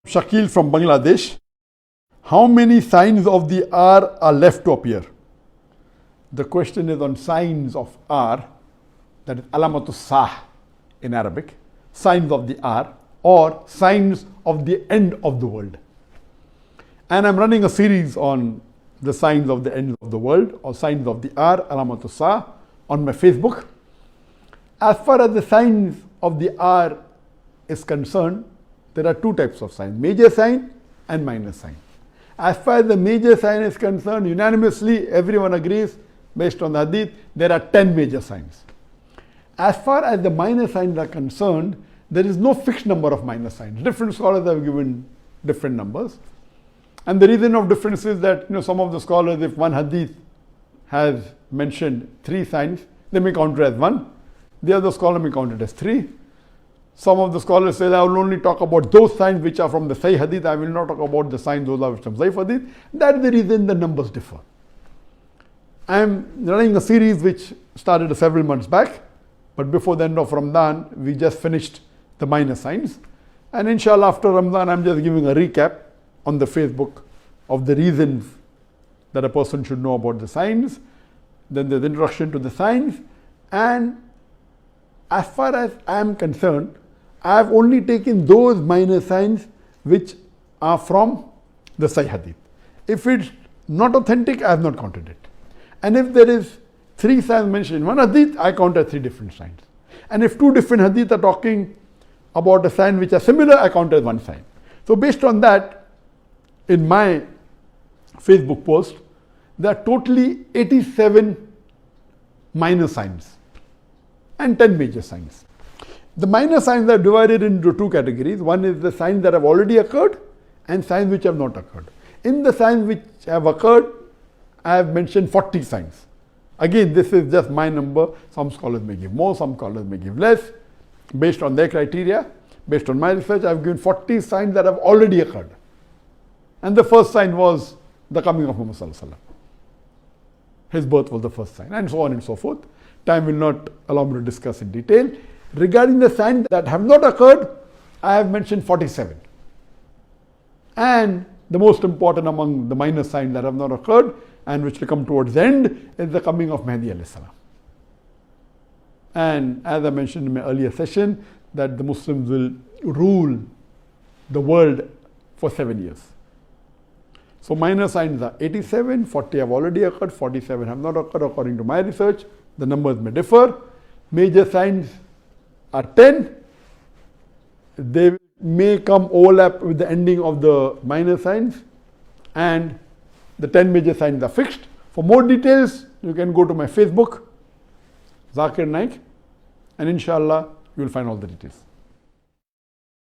Shakil from Bangladesh. How many signs of the R are left to appear? The question is on signs of R, that is alamatu sah in Arabic, signs of the R or signs of the end of the world. And I'm running a series on the signs of the end of the world or signs of the R, alamatu sah, on my Facebook. As far as the signs of the R is concerned, there are two types of signs, major sign and minor sign. As far as the major sign is concerned, unanimously everyone agrees, based on the hadith, there are 10 major signs. As far as the minor signs are concerned, there is no fixed number of minor signs. Different scholars have given different numbers. And the reason of difference is that some of the scholars, if one hadith has mentioned 3 signs, they may count it as 1. The other scholar may count it as 3. Some of the scholars say, I will only talk about those signs which are from the Sahih Hadith. I will not talk about the signs those are from Zaif Hadith. That is the reason the numbers differ. I am running a series which started several months back, but before the end of Ramadan, we just finished the minor signs. And inshallah, after Ramadan, I am just giving a recap on the Facebook of the reasons that a person should know about the signs. Then there's introduction to the signs. And as far as I am concerned, I have only taken those minor signs which are from the Sahih Hadith. If it's not authentic, I have not counted it. And if there is 3 signs mentioned in one hadith, I count as 3 different signs. And if 2 different hadith are talking about a sign which are similar, I count as 1 sign. So based on that, in my Facebook post, there are totally 87 minor signs and 10 major signs. The minor signs are divided into 2 categories. One is the signs that have already occurred and signs which have not occurred. In the signs which have occurred, I have mentioned 40 signs. Again, this is just my number. Some scholars may give more, some scholars may give less. Based on their criteria, based on my research, I have given 40 signs that have already occurred. And the first sign was the coming of Muhammad Sallallahu Alaihi Wasallam. His birth was the first sign, and so on and so forth. Time will not allow me to discuss in detail. Regarding the signs that have not occurred, I have mentioned 47. And the most important among the minor signs that have not occurred and which will come towards the end is the coming of Mahdi alayhi salam. And as I mentioned in my earlier session, that the Muslims will rule the world for 7 years. So minor signs are 87, 40 have already occurred, 47 have not occurred according to my research. The numbers may differ. Major signs are 10. They may come overlap with the ending of the minor signs, and the 10 major signs are fixed. For more details, you can go to my Facebook, Zakir Naik, and inshallah, you will find all the details.